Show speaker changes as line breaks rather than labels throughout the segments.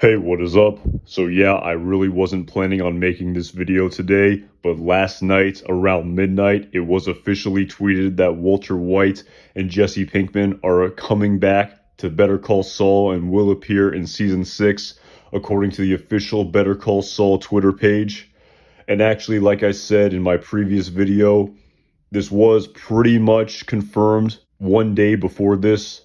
Hey, what is up? So yeah, I really wasn't planning on making this video today, but last night around midnight, it was officially tweeted that Walter White and Jesse Pinkman are coming back to Better Call Saul and will appear in season 6, according to the official Better Call Saul Twitter page. And actually, like I said in my previous video, this was pretty much confirmed one day before this,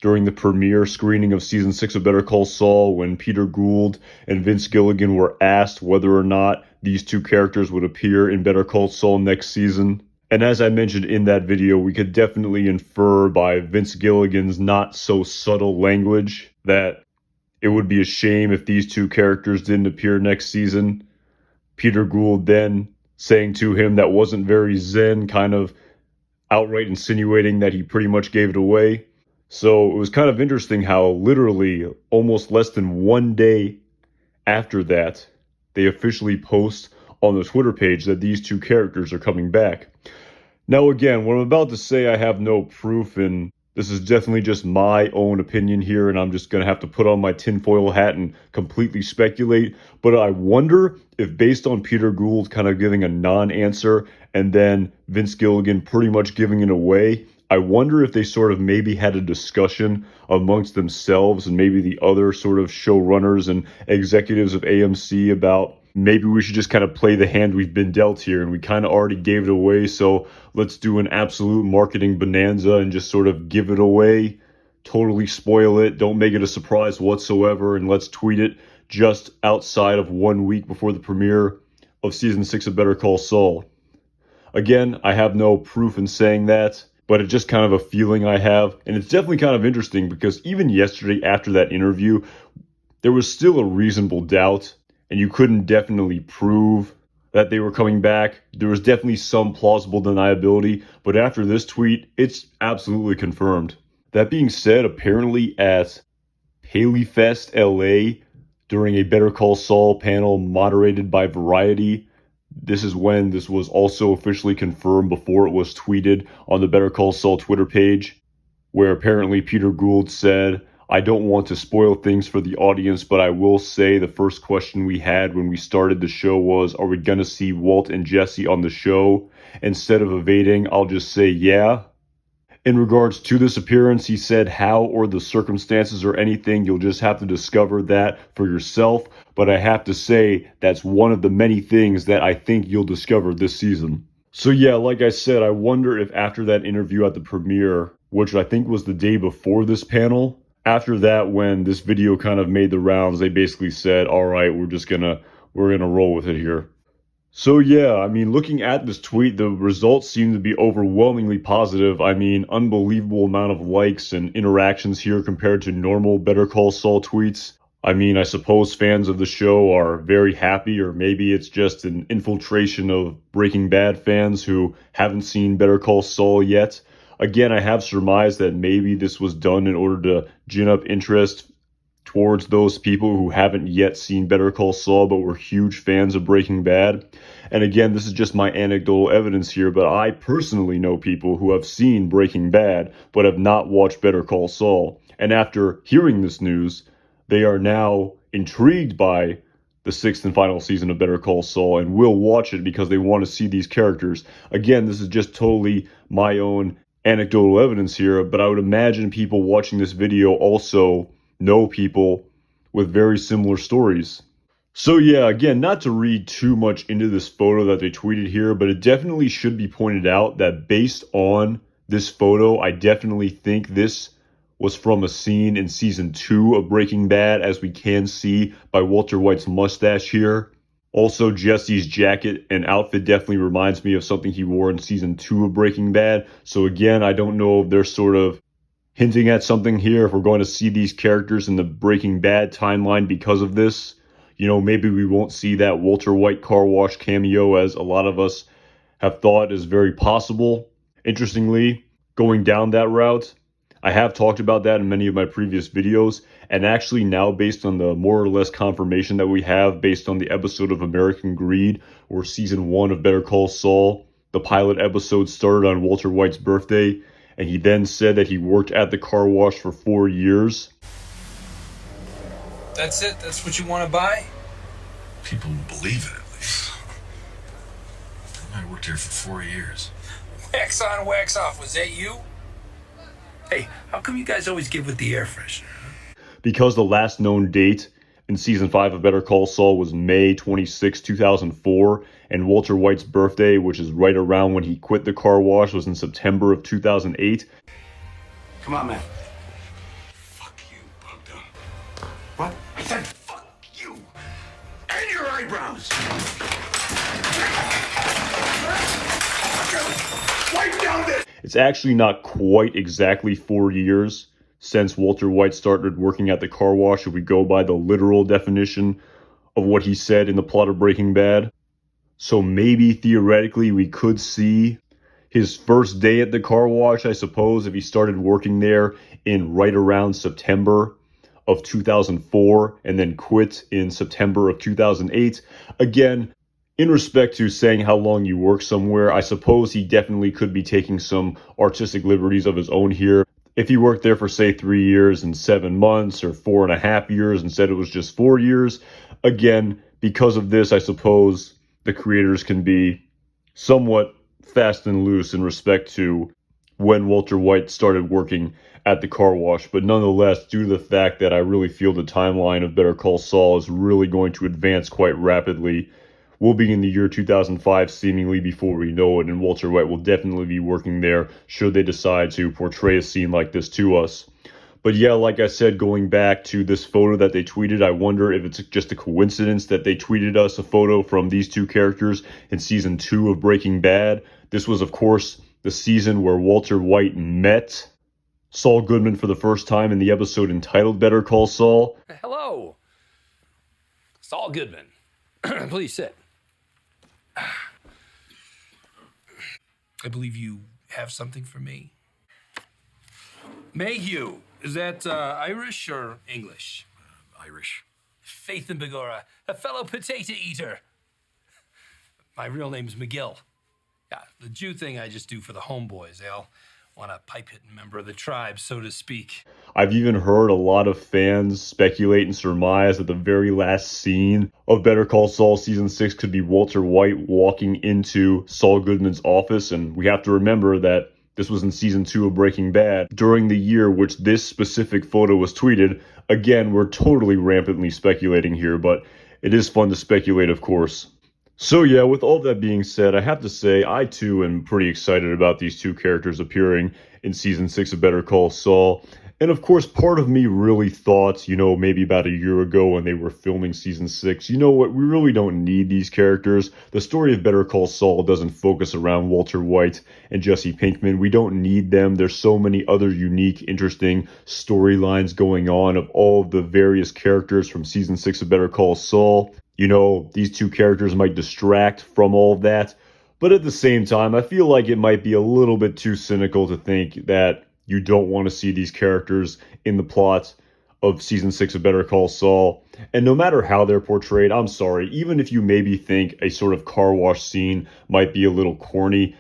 during the premiere screening of season 6 of Better Call Saul, when Peter Gould and Vince Gilligan were asked whether or not these two characters would appear in Better Call Saul next season. And as I mentioned in that video, we could definitely infer by Vince Gilligan's not so subtle language that it would be a shame if these two characters didn't appear next season. Peter Gould then saying to him that wasn't very zen, kind of outright insinuating that he pretty much gave it away. So it was kind of interesting how literally almost less than one day after that, they officially post on the Twitter page that these two characters are coming back. Now again, what I'm about to say, I have no proof, and this is definitely just my own opinion here, and I'm just going to have to put on my tinfoil hat and completely speculate. But I wonder if, based on Peter Gould kind of giving a non-answer and then Vince Gilligan pretty much giving it away, I wonder if they sort of maybe had a discussion amongst themselves and maybe the other sort of showrunners and executives of AMC about maybe we should just kind of play the hand we've been dealt here, and we kind of already gave it away, so let's do an absolute marketing bonanza and just sort of give it away, totally spoil it, don't make it a surprise whatsoever, and let's tweet it just outside of 1 week before the premiere of season 6 of Better Call Saul. Again, I have no proof in saying that, but it's just kind of a feeling I have. And it's definitely kind of interesting because even yesterday after that interview, there was still a reasonable doubt, and you couldn't definitely prove that they were coming back. There was definitely some plausible deniability, but after this tweet, it's absolutely confirmed. That being said, apparently at Paley Fest LA, during a Better Call Saul panel moderated by Variety, this is when this was also officially confirmed before it was tweeted on the Better Call Saul Twitter page, where apparently Peter Gould said, "I don't want to spoil things for the audience, but I will say the first question we had when we started the show was, are we going to see Walt and Jesse on the show? Instead of evading, I'll just say yeah." In regards to this appearance, he said how or the circumstances or anything, you'll just have to discover that for yourself. But I have to say, that's one of the many things that I think you'll discover this season. So yeah, like I said, I wonder if after that interview at the premiere, which I think was the day before this panel, after that, when this video kind of made the rounds, they basically said, all right, we're gonna roll with it here. So yeah, I mean, looking at this tweet, the results seem to be overwhelmingly positive. I mean, unbelievable amount of likes and interactions here compared to normal Better Call Saul tweets. I mean, I suppose fans of the show are very happy, or maybe it's just an infiltration of Breaking Bad fans who haven't seen Better Call Saul yet. Again, I have surmised that maybe this was done in order to gin up interest towards those people who haven't yet seen Better Call Saul but were huge fans of Breaking Bad. And again, this is just my anecdotal evidence here, but I personally know people who have seen Breaking Bad but have not watched Better Call Saul. And after hearing this news, they are now intrigued by the 6th and final season of Better Call Saul and will watch it because they want to see these characters. Again, this is just totally my own anecdotal evidence here, but I would imagine people watching this video also know people with very similar stories. So yeah, again, not to read too much into this photo that they tweeted here, but it definitely should be pointed out that based on this photo, I definitely think this was from a scene in season 2 of Breaking Bad, as we can see by Walter White's mustache here. Also, Jesse's jacket and outfit definitely reminds me of something he wore in season 2 of Breaking Bad. So again, I don't know if they're sort of hinting at something here, if we're going to see these characters in the Breaking Bad timeline because of this. You know, maybe we won't see that Walter White car wash cameo, as a lot of us have thought is very possible. Interestingly, going down that route, I have talked about that in many of my previous videos, and actually now, based on the more or less confirmation that we have based on the episode of American Greed, or season 1 of Better Call Saul, the pilot episode started on Walter White's birthday, and he then said that he worked at the car wash for 4 years.
That's it? That's what you want to buy?
People will believe it, at least. I worked here for 4 years.
Wax on, wax off. Was that you? Hey, how come you guys always give with the air freshener?
Because the last known date in season 5 of Better Call Saul was May 26, 2004, and Walter White's birthday, which is right around when he quit the car wash, was in September of 2008.
Come on, man. Fuck you, Bogdan. What? I said fuck you. And your eyebrows. Wipe down this.
It's actually not quite exactly 4 years since Walter White started working at the car wash, if we go by the literal definition of what he said in the plot of Breaking Bad. So maybe theoretically we could see his first day at the car wash, I suppose, if he started working there in right around September of 2004 and then quit in September of 2008. Again, in respect to saying how long you work somewhere, I suppose he definitely could be taking some artistic liberties of his own here. If he worked there for, say, 3 years and 7 months or 4.5 years and said it was just 4 years, again, because of this, I suppose the creators can be somewhat fast and loose in respect to when Walter White started working at the car wash. But nonetheless, due to the fact that I really feel the timeline of Better Call Saul is really going to advance quite rapidly, we'll be in the year 2005 seemingly before we know it, and Walter White will definitely be working there should they decide to portray a scene like this to us. But yeah, like I said, going back to this photo that they tweeted, I wonder if it's just a coincidence that they tweeted us a photo from these two characters in season 2 of Breaking Bad. This was, of course, the season where Walter White met Saul Goodman for the first time in the episode entitled Better Call Saul.
Hello. Saul Goodman. Please sit. I believe you have something for me. Mayhew. Is that Irish or English?
Irish.
Faith and Begora, a fellow potato eater. My real name's McGill. Yeah, the Jew thing I just do for the homeboys. They all want a pipe-hitting member of the tribe, so to speak.
I've even heard a lot of fans speculate and surmise that the very last scene of Better Call Saul Season 6 could be Walter White walking into Saul Goodman's office, and we have to remember that this was in Season 2 of Breaking Bad, during the year which this specific photo was tweeted. Again, we're totally rampantly speculating here, but it is fun to speculate, of course. So yeah, with all that being said, I have to say I too am pretty excited about these two characters appearing in Season 6 of Better Call Saul. And of course, part of me really thought, maybe about a year ago when they were filming Season 6, you know what, we really don't need these characters. The story of Better Call Saul doesn't focus around Walter White and Jesse Pinkman. We don't need them. There's so many other unique, interesting storylines going on of all of the various characters from Season 6 of Better Call Saul. These two characters might distract from all of that. But at the same time, I feel like it might be a little bit too cynical to think that you don't want to see these characters in the plot of Season 6 of Better Call Saul. And no matter how they're portrayed, I'm sorry, even if you maybe think a sort of car wash scene might be a little corny,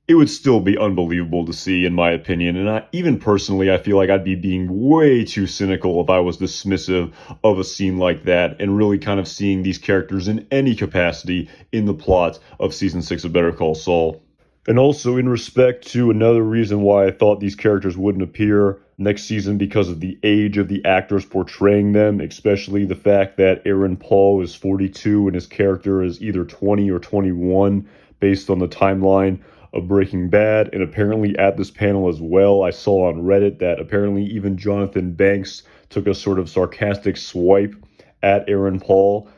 it would still be unbelievable to see, in my opinion. And even personally, I feel like I'd be being way too cynical if I was dismissive of a scene like that and really kind of seeing these characters in any capacity in the plot of Season 6 of Better Call Saul. And also in respect to another reason why I thought these characters wouldn't appear next season, because of the age of the actors portraying them, especially the fact that Aaron Paul is 42 and his character is either 20 or 21 based on the timeline of Breaking Bad. And apparently at this panel as well, I saw on Reddit that apparently even Jonathan Banks took a sort of sarcastic swipe at Aaron Paul,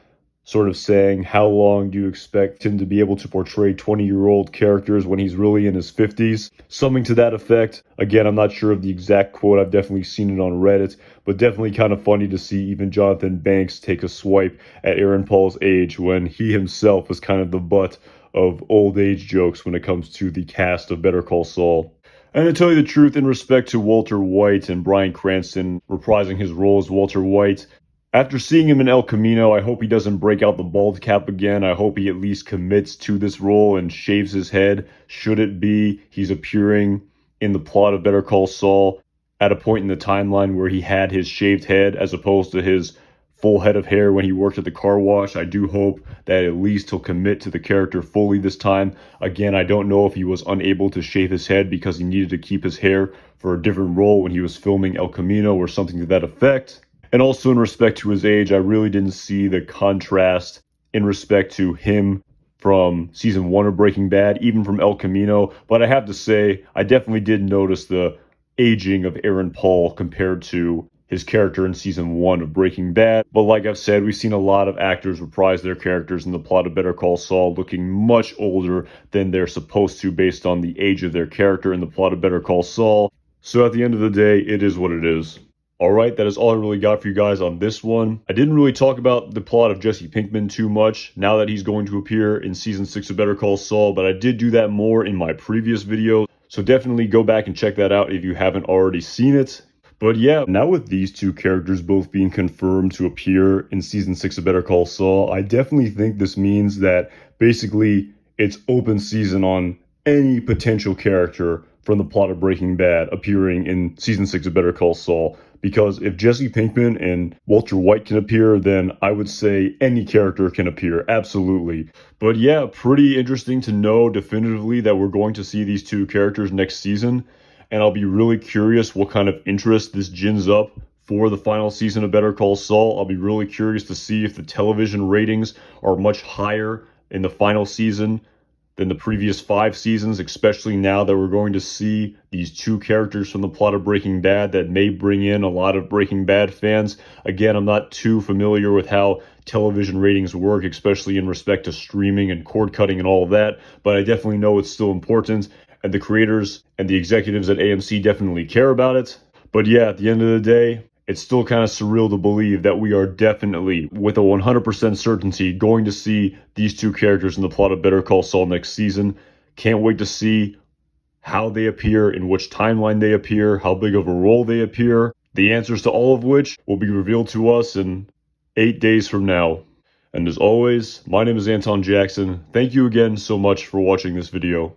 sort of saying, how long do you expect him to be able to portray 20-year-old characters when he's really in his 50s? Something to that effect. Again, I'm not sure of the exact quote. I've definitely seen it on Reddit, but definitely kind of funny to see even Jonathan Banks take a swipe at Aaron Paul's age when he himself was kind of the butt of old age jokes when it comes to the cast of Better Call Saul. And to tell you the truth, in respect to Walter White and Bryan Cranston reprising his role as Walter White, after seeing him in El Camino, I hope he doesn't break out the bald cap again. I hope he at least commits to this role and shaves his head, should it be he's appearing in the plot of Better Call Saul at a point in the timeline where he had his shaved head as opposed to his full head of hair when he worked at the car wash. I do hope that at least he'll commit to the character fully this time. Again, I don't know if he was unable to shave his head because he needed to keep his hair for a different role when he was filming El Camino or something to that effect. And also in respect to his age, I really didn't see the contrast in respect to him from season 1 of Breaking Bad, even from El Camino. But I have to say, I definitely did notice the aging of Aaron Paul compared to his character in season 1 of Breaking Bad. But like I've said, we've seen a lot of actors reprise their characters in the plot of Better Call Saul looking much older than they're supposed to based on the age of their character in the plot of Better Call Saul. So at the end of the day, it is what it is. Alright, that is all I really got for you guys on this one. I didn't really talk about the plot of Jesse Pinkman too much now that he's going to appear in season 6 of Better Call Saul, but I did do that more in my previous video. So definitely go back and check that out if you haven't already seen it. But yeah, now with these two characters both being confirmed to appear in season 6 of Better Call Saul, I definitely think this means that basically it's open season on any potential character from the plot of Breaking Bad appearing in season 6 of Better Call Saul. Because if Jesse Pinkman and Walter White can appear, then I would say any character can appear, absolutely. But yeah, pretty interesting to know definitively that we're going to see these two characters next season. And I'll be really curious what kind of interest this gins up for the final season of Better Call Saul. I'll be really curious to see if the television ratings are much higher in the final season than the previous 5 seasons, especially now that we're going to see these two characters from the plot of Breaking Bad that may bring in a lot of Breaking Bad fans. Again, I'm not too familiar with how television ratings work, especially in respect to streaming and cord cutting and all of that, but I definitely know it's still important, and the creators and the executives at AMC definitely care about it. But yeah, at the end of the day, it's still kind of surreal to believe that we are definitely, with a 100% certainty, going to see these two characters in the plot of Better Call Saul next season. Can't wait to see how they appear, in which timeline they appear, how big of a role they appear. The answers to all of which will be revealed to us in 8 days from now. And as always, my name is Anton Jackson. Thank you again so much for watching this video.